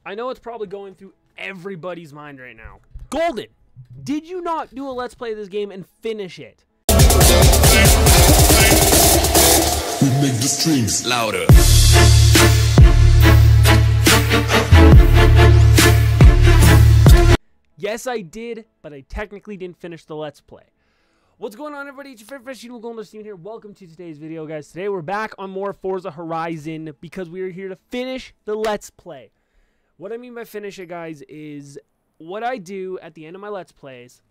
I know it's probably going through everybody's mind right now. Golden, did you not do a Let's Play of this game and finish it? We make the streams louder. Yes, I did, but I technically didn't finish the Let's Play. What's going on, everybody? It's your favorite fresh Golden Simeon here. Welcome to today's video, guys. Today we're back on more Forza Horizon because we are here to finish the Let's Play. What I mean by finish it, guys, is what I do at the end of my Let's Plays,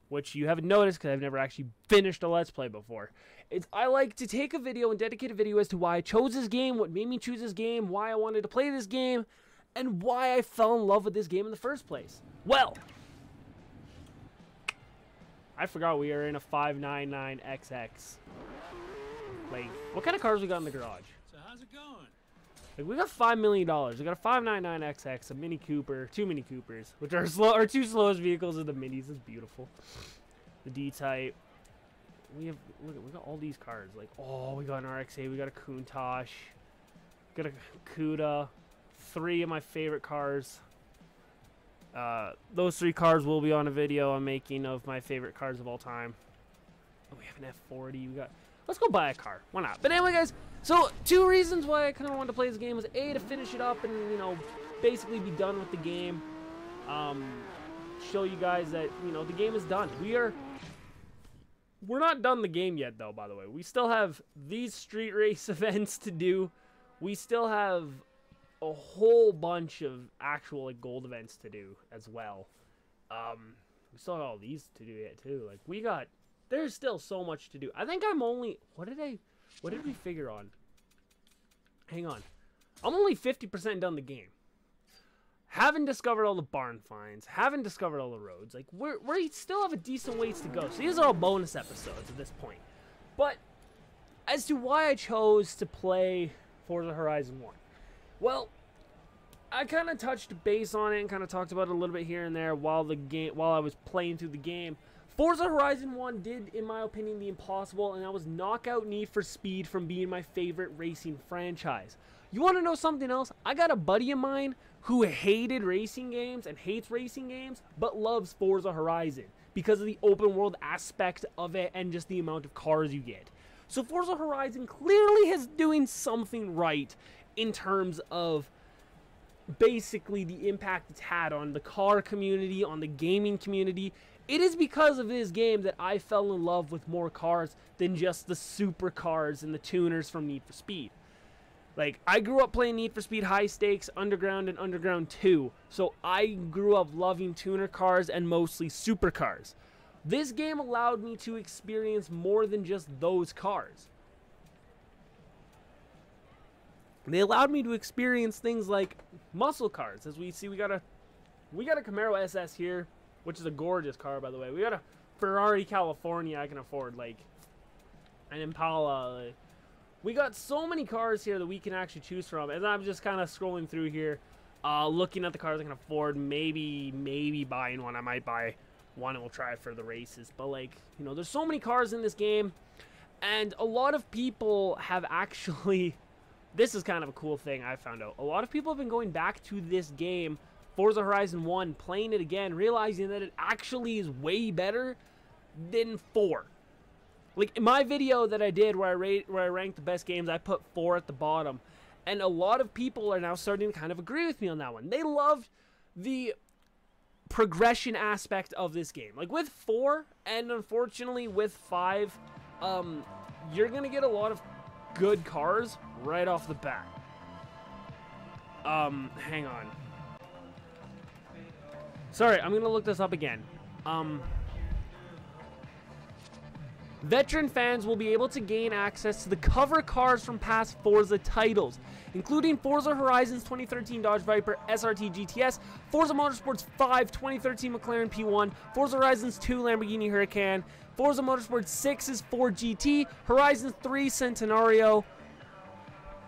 which you haven't noticed because I've never actually finished a Let's Play before. It's I like to take a video and dedicate a video as to why I chose this game, what made me choose this game, why I wanted to play this game, and why I fell in love with this game in the first place. Well, I forgot we are in a 599XX. Like, what kind of cars we got in the garage? So how's it going? Like, we got $5 million. We got a 599XX, a Mini Cooper, two Mini Coopers, which are our two slowest vehicles are the Minis. It's beautiful. The D-Type. We got all these cars. Like, oh, we got an RX-8, we got a Countach, got a Cuda, three of my favorite cars. Those three cars will be on a video I'm making of my favorite cars of all time. Oh, we have an F40. We got. Let's go buy a car. Why not? But anyway, guys. So two reasons why I kind of wanted to play this game was A, to finish it up and basically be done with the game. Show you guys that the game is done. We're not done the game yet, though. By the way, we still have these street race events to do. We still have a whole bunch of actual gold events to do as well. We still have all these to do yet too. Like there's still so much to do. I think I'm only what did we figure on? Hang on. I'm only 50% done the game. Haven't discovered all the barn finds. Haven't discovered all the roads. Like we still have a decent ways to go. So these are all bonus episodes at this point. But as to why I chose to play Forza Horizon 1. Well, I kind of touched base on it and kind of talked about it a little bit here and there while I was playing through the game. Forza Horizon 1 did, in my opinion, the impossible, and that was knock out Need for Speed from being my favorite racing franchise. You want to know something else? I got a buddy of mine who hated racing games and hates racing games, but loves Forza Horizon because of the open world aspect of it and just the amount of cars you get. So Forza Horizon clearly is doing something right in terms of basically the impact it's had on the car community, on the gaming community. It is because of this game that I fell in love with more cars than just the supercars and the tuners from Need for Speed. Like, I grew up playing Need for Speed High Stakes, Underground, and Underground 2, so I grew up loving tuner cars and mostly supercars. This game allowed me to experience more than just those cars. They allowed me to experience things like muscle cars. As we see, we got a Camaro SS here, which is a gorgeous car, by the way. We got a Ferrari California I can afford, like an Impala. We got so many cars here that we can actually choose from. And I'm just kind of scrolling through here, looking at the cars I can afford. Maybe buying one. I might buy one and we'll try it for the races. But there's so many cars in this game, and a lot of people have actually. This is kind of a cool thing I found out. A lot of people have been going back to this game, Forza Horizon 1, playing it again, realizing that it actually is way better than 4. Like, in my video that I did where I ranked the best games, I put 4 at the bottom. And a lot of people are now starting to kind of agree with me on that one. They loved the progression aspect of this game. Like, with 4, and unfortunately with 5, you're going to get a lot of good cars right off the bat. Hang on. Sorry, I'm gonna look this up again. Veteran fans will be able to gain access to the cover cars from past Forza titles, including Forza Horizon's 2013 Dodge Viper SRT GTS, Forza Motorsports 5 2013 McLaren P1, Forza Horizons 2 Lamborghini Huracan, Forza Motorsport 6's Ford GT, Horizon 3 Centenario.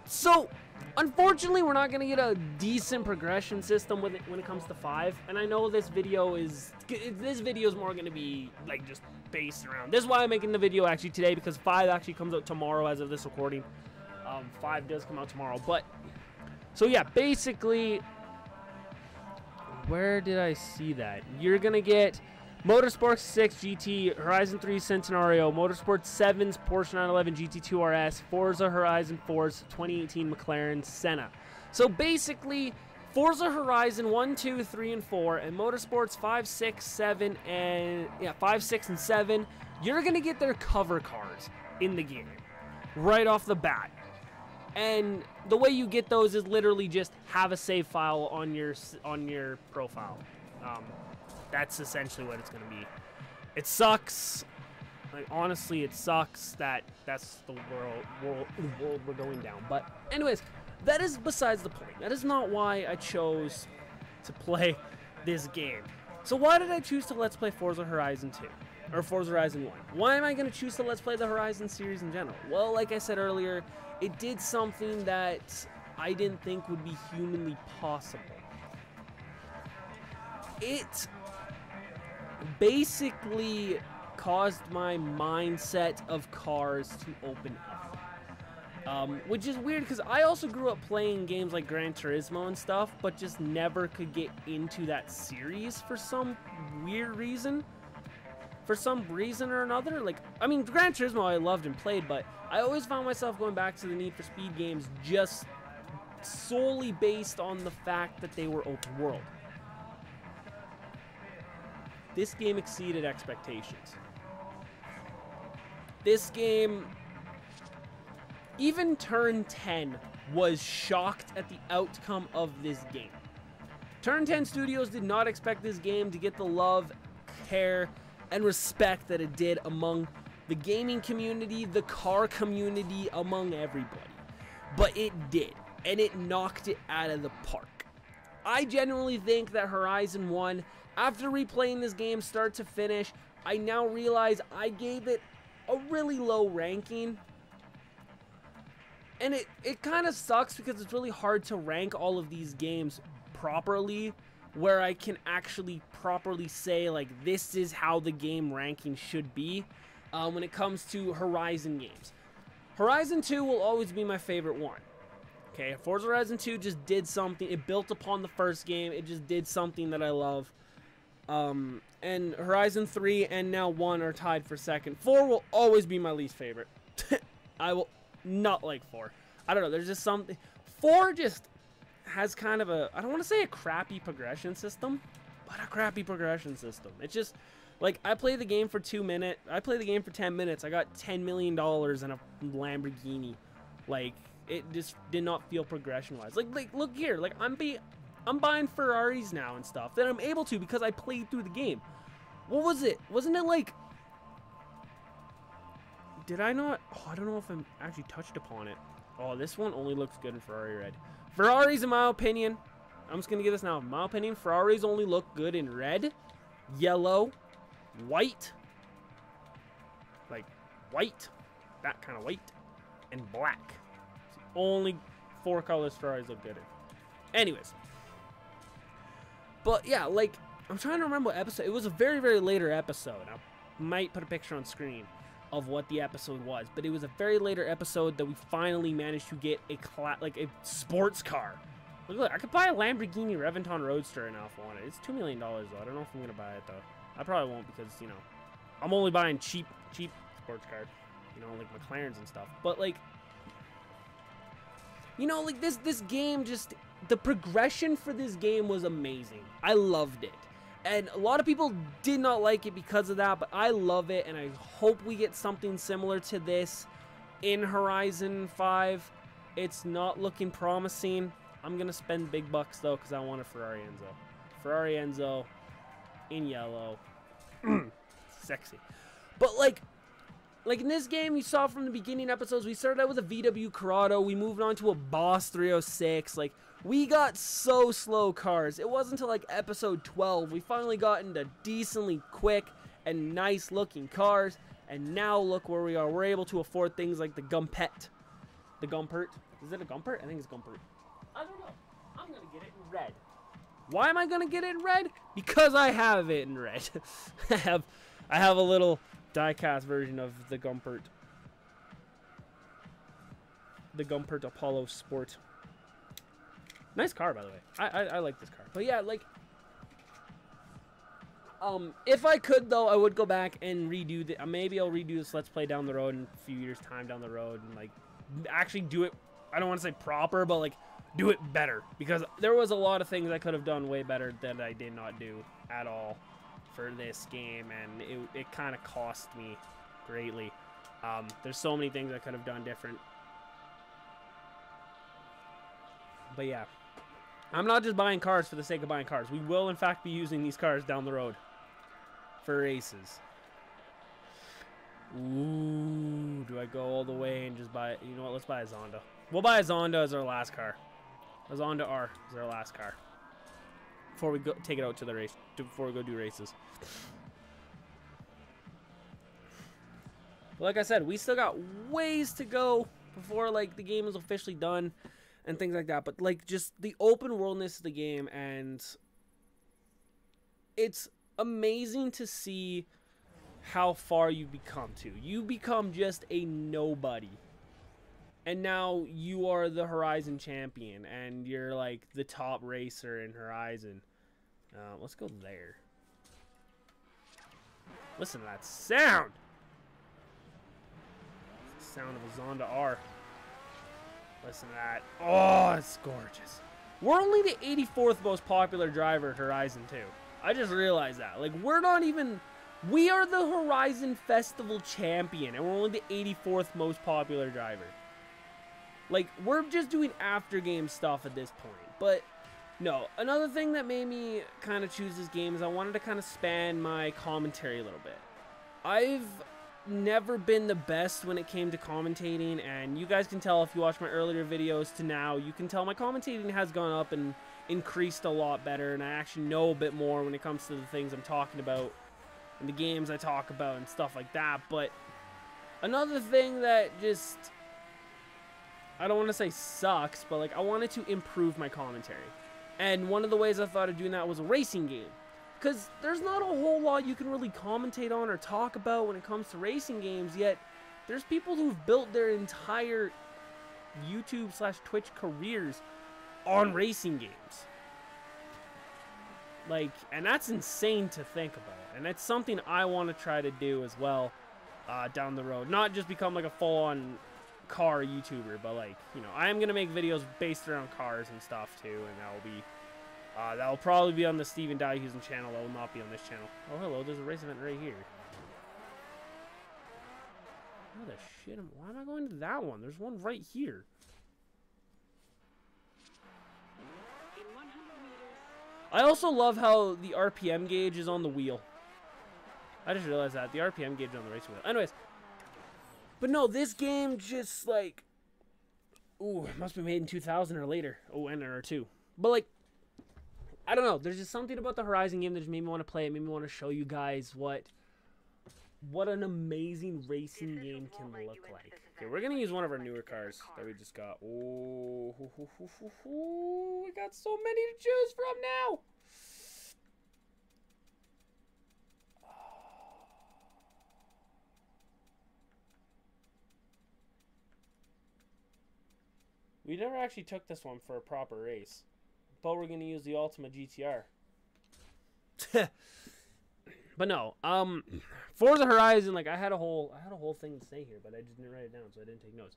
So, unfortunately, we're not going to get a decent progression system when it comes to 5. And I know this video is more going to be just based around. This is why I'm making the video actually today, because 5 actually comes out tomorrow as of this recording. 5 does come out tomorrow. But so yeah, basically Where did I see that? You're going to get Motorsport 6 GT, Horizon 3 Centenario, Motorsport 7's Porsche 911 GT2 RS, Forza Horizon 4's 2018 McLaren Senna. So basically, Forza Horizon 1, 2, 3, and 4, and Motorsports 5, 6, 7, and 5, 6, and 7, you're gonna get their cover cars in the game right off the bat. And the way you get those is literally just have a save file on your profile. That's essentially what it's gonna be. It sucks. Like, honestly, it sucks that that's the world we're going down. But anyways, that is besides the point. That is not why I chose to play this game. So why did I choose to Let's Play Forza Horizon 2? Or Forza Horizon 1? Why am I going to choose to Let's Play the Horizon series in general? Well, like I said earlier, it did something that I didn't think would be humanly possible. It basically caused my mindset of cars to open up. Which is weird because I also grew up playing games like Gran Turismo and stuff, but just never could get into that series for some weird reason. For some reason or another. Like, I mean, Gran Turismo I loved and played, but I always found myself going back to the Need for Speed games just solely based on the fact that they were open world. This game exceeded expectations. This game, even Turn 10 was shocked at the outcome of this game. Turn 10 Studios did not expect this game to get the love, care, and respect that it did among the gaming community, the car community, among everybody. But it did, and it knocked it out of the park. I genuinely think that Horizon 1, after replaying this game start to finish, I now realize I gave it a really low ranking. And it kind of sucks because it's really hard to rank all of these games properly, where I can actually properly say, like, this is how the game ranking should be when it comes to Horizon games. Horizon 2 will always be my favorite one. Okay, Forza Horizon 2 just did something. It built upon the first game. It just did something that I love. And Horizon 3 and now 1 are tied for second. 4 will always be my least favorite. I will not like 4. I don't know. There's just something. 4 just has kind of a, I don't want to say a crappy progression system, but a crappy progression system. It's just, like, I play the game for 2 minutes. I play the game for 10 minutes. I got $10 million in a Lamborghini. Like, it just did not feel progression-wise. Like, look here. Like, I'm buying Ferraris now and stuff that I'm able to because I played through the game. What was it? Wasn't it like... Did I not... Oh, I don't know if I actually touched upon it. Oh, this one only looks good in Ferrari red. Ferraris, in my opinion... I'm just going to give this now. In my opinion, Ferraris only look good in red, yellow, white. Like, white. That kind of white. And black. It's the only 4 colors Ferraris look good in. Anyways. But yeah, like, I'm trying to remember what episode. It was a very, very later episode. I might put a picture on screen of what the episode was. But it was a very later episode that we finally managed to get a sports car. Look, I could buy a Lamborghini Reventon Roadster now if I wanted. It's $2 million though. I don't know if I'm going to buy it though. I probably won't because, you know, I'm only buying cheap sports cars. You know, like McLarens and stuff. But like, you know, like this game just... The progression for this game was amazing. I loved it. And a lot of people did not like it because of that, but I love it, and I hope we get something similar to this in Horizon 5. It's not looking promising. I'm going to spend big bucks, though, because I want a Ferrari Enzo. Ferrari Enzo in yellow. Sexy. But, like in this game, you saw from the beginning episodes, we started out with a VW Corrado. We moved on to a Boss 306. Like, we got so slow cars. It wasn't until, like, episode 12 we finally got into decently quick and nice looking cars. And now look where we are. We're able to afford things like the Gumpet. The Gumpert. Is it a Gumpert? I think it's Gumpert. I don't know. I'm going to get it in red. Why am I going to get it in red? Because I have it in red. I have a little die-cast version of the Gumpert. The Gumpert Apollo Sport. Nice car, by the way. I like this car. But yeah, like, If I could, though, I would go back and redo the. Maybe I'll redo this Let's Play down the road in a few years' time down the road, and like actually do it. I don't want to say proper, but like do it better, because there was a lot of things I could have done way better that I did not do at all for this game, and it kind of cost me greatly. There's so many things I could have done different. But yeah, I'm not just buying cars for the sake of buying cars. We will, in fact, be using these cars down the road for races. Ooh, do I go all the way and just buy it? You know what? Let's buy a Zonda. We'll buy a Zonda as our last car. A Zonda R is our last car before we go take it out to the race. Before we go do races. But like I said, we still got ways to go before like the game is officially done and things like that. But like just the open worldness of the game, and it's amazing to see how far you become to. You become just a nobody, and now you are the Horizon champion, and you're like the top racer in Horizon. Let's go there. Listen to that sound. It's the sound of a Zonda R. Listen to that. Oh, it's gorgeous. We're only the 84th most popular driver at Horizon 2. I just realized that. Like, we're not even... We are the Horizon Festival champion, and we're only the 84th most popular driver. Like, we're just doing after-game stuff at this point. But, no. Another thing that made me kind of choose this game is I wanted to kind of span my commentary a little bit. I've never been the best when it came to commentating, and you guys can tell if you watch my earlier videos to now, you can tell my commentating has gone up and increased a lot better, and I actually know a bit more when it comes to the things I'm talking about and the games I talk about and stuff like that. But another thing that just, I don't want to say sucks, but like I wanted to improve my commentary, and one of the ways I thought of doing that was a racing game. Because there's not a whole lot you can really commentate on or talk about when it comes to racing games, yet there's people who've built their entire YouTube/Twitch careers on racing games. Like, and that's insane to think about. And that's something I want to try to do as well down the road. Not just become like a full-on car YouTuber, but like, you know, I am going to make videos based around cars and stuff too, and that will be... that'll probably be on the Steven Dyhusen channel. That will not be on this channel. Oh, hello. There's a race event right here. How the shit? Why am I going to that one? There's one right here. I also love how the RPM gauge is on the wheel. I just realized that. The RPM gauge is on the race wheel. Anyways. But no, this game just like... Ooh, it must be made in 2000 or later. Oh, and or 2. But like... I don't know. There's just something about the Horizon game that just made me want to play it. Made me want to show you guys what an amazing racing game can look like. Okay, we're gonna use one of our newer cars that we just got. Oh, we got so many to choose from now. We never actually took this one for a proper race. But we're gonna use the Ultima GTR. But no, Forza Horizon, like I had a whole thing to say here, but I just didn't write it down, so I didn't take notes.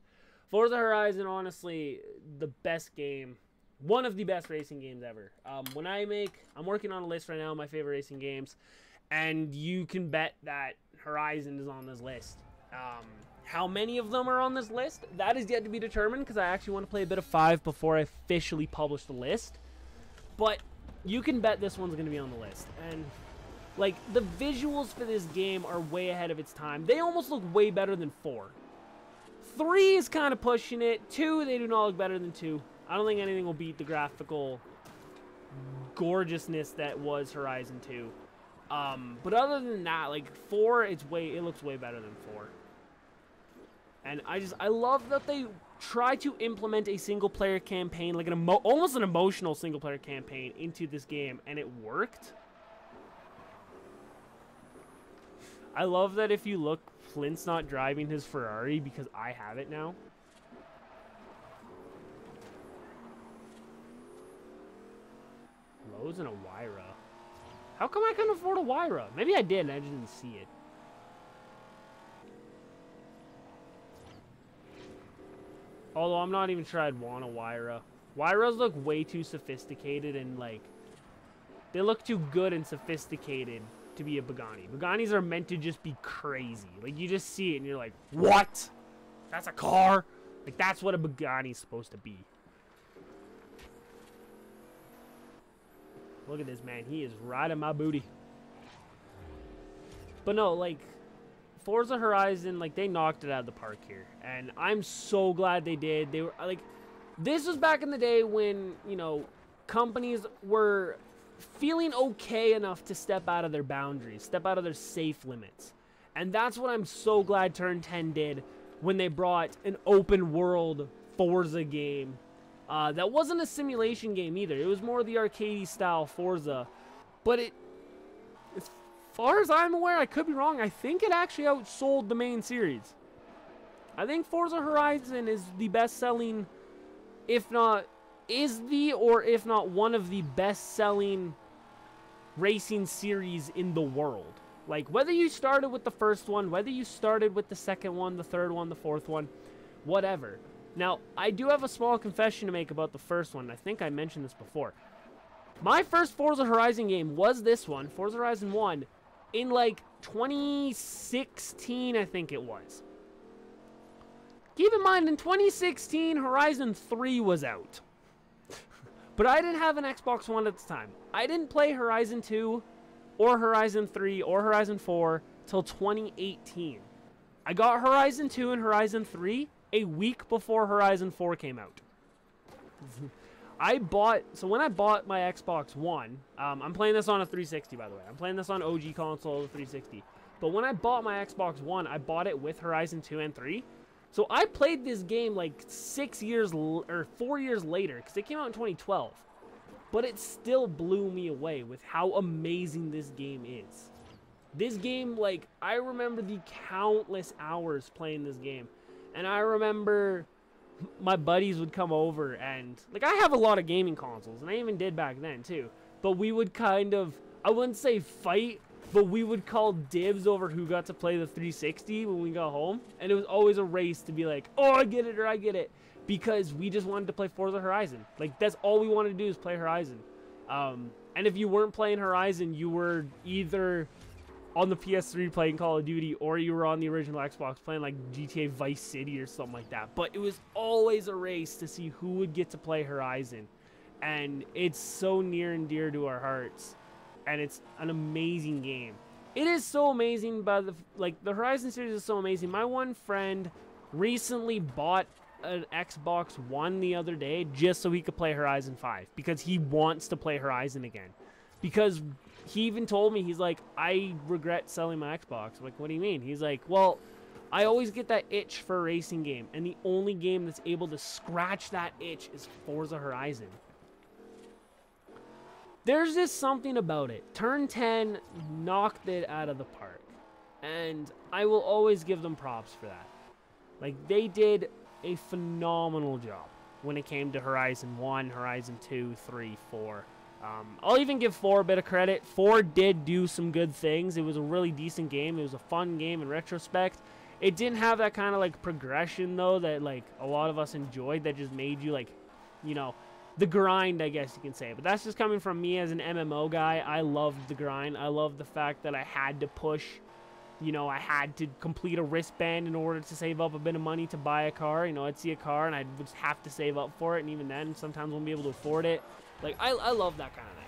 Forza Horizon, honestly, the best game, one of the best racing games ever. I'm working on a list right now of my favorite racing games, and you can bet that Horizon is on this list. How many of them are on this list? That is yet to be determined, because I actually want to play a bit of 5 before I officially publish the list. But you can bet this one's going to be on the list. And, like, the visuals for this game are way ahead of its time. They almost look way better than 4. 3 is kind of pushing it. 2, they do not look better than 2. I don't think anything will beat the graphical gorgeousness that was Horizon 2. But other than that, like, 4, it looks way better than 4. And I love that they try to implement a single-player campaign, like almost an emotional single-player campaign into this game, and it worked. I love that if you look, Flint's not driving his Ferrari because I have it now. Lowe's and a Wyra. How come I couldn't afford a Wyra? Maybe I did and I just didn't see it. Although I'm not even sure I'd want a Wyra. Wyras look way too sophisticated and like... They look too good and sophisticated to be a Pagani. Paganis are meant to just be crazy. Like, you just see it and you're like, what? That's a car? Like, that's what a Pagani's supposed to be. Look at this, man. He is riding my booty. But no, like, Forza Horizon, like, they knocked it out of the park here. And I'm so glad they did. They were, like, this was back in the day when, you know, companies were feeling okay enough to step out of their boundaries, step out of their safe limits. And that's what I'm so glad Turn 10 did when they brought an open world Forza game. That wasn't a simulation game either. It was more the arcadey style Forza. But it, as far as I'm aware, I could be wrong, I think it actually outsold the main series. I think Forza Horizon is the best-selling, if not one of the best-selling racing series in the world. Like, whether you started with the first one, whether you started with the second one, the third one, the fourth one, whatever. Now, I do have a small confession to make about the first one. I think I mentioned this before. My first Forza Horizon game was this one, Forza Horizon 1, in like 2016, I think it was. Keep in mind, in 2016, Horizon 3 was out. But I didn't have an Xbox One at the time. I didn't play Horizon 2 or Horizon 3 or Horizon 4 till 2018. I got Horizon 2 and Horizon 3 a week before Horizon 4 came out. So when I bought my Xbox One, I'm playing this on a 360, by the way. I'm playing this on OG console, the 360. But when I bought my Xbox One, I bought it with Horizon 2 and 3. So I played this game like 4 years later, because it came out in 2012. But it still blew me away with how amazing this game is. This game, like, I remember the countless hours playing this game. And I remember my buddies would come over and, like, I have a lot of gaming consoles, and I even did back then too. But we would kind of, I wouldn't say fight, but we would call dibs over who got to play the 360 when we got home. And it was always a race to be like, oh, I get it or I get it. Because we just wanted to play Forza Horizon. Like, that's all we wanted to do is play Horizon. And if you weren't playing Horizon, you were either on the PS3 playing Call of Duty, or you were on the original Xbox playing like GTA Vice City or something like that. But it was always a race to see who would get to play Horizon. And it's so near and dear to our hearts. And it's an amazing game. It is so amazing, the Horizon series is so amazing. My one friend recently bought an Xbox One the other day just so he could play Horizon 5 because he wants to play Horizon again. Because he even told me, he's like, I regret selling my Xbox. I'm like, what do you mean? He's like, well, I always get that itch for a racing game, and the only game that's able to scratch that itch is Forza Horizon. There's just something about it. Turn 10 knocked it out of the park. And I will always give them props for that. Like, they did a phenomenal job when it came to Horizon 1, Horizon 2, 3, 4. I'll even give 4 a bit of credit. 4 did do some good things. It was a really decent game. It was a fun game in retrospect. It didn't have that kind of, like, progression, though, that, like, a lot of us enjoyed that just made you, like, you know, the grind, I guess you can say. But that's just coming from me as an MMO guy. I loved the grind. I loved the fact that I had to push. You know, I had to complete a wristband in order to save up a bit of money to buy a car. You know, I'd see a car and I'd just have to save up for it. And even then, sometimes I won't be able to afford it. Like, I love that kind of thing.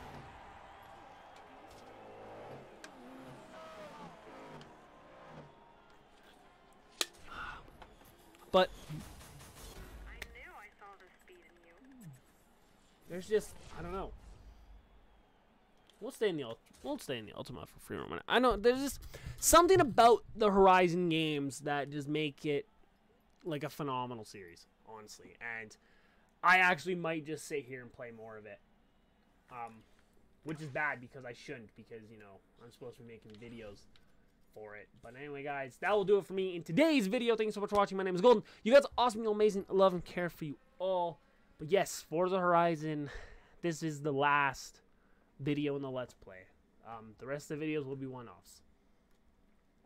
But there's just, I don't know. We'll stay in the Ultima for free moment. I know there's just something about the Horizon games that just make it like a phenomenal series, honestly. And I actually might just sit here and play more of it. Which is bad because I shouldn't, because, you know, I'm supposed to be making videos for it. But anyway, guys, that will do it for me in today's video. Thank you so much for watching. My name is Golden. You guys are awesome, you're amazing. I love and care for you all. But yes, Forza Horizon, this is the last video in the Let's Play. The rest of the videos will be one-offs.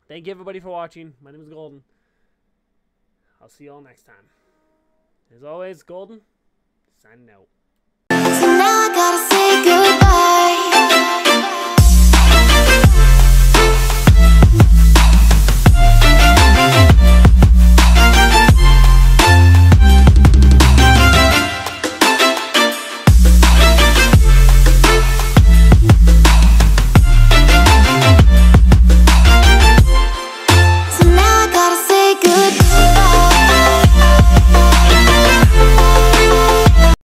Thank you, everybody, for watching. My name is Golden. I'll see you all next time. As always, Golden, signing out.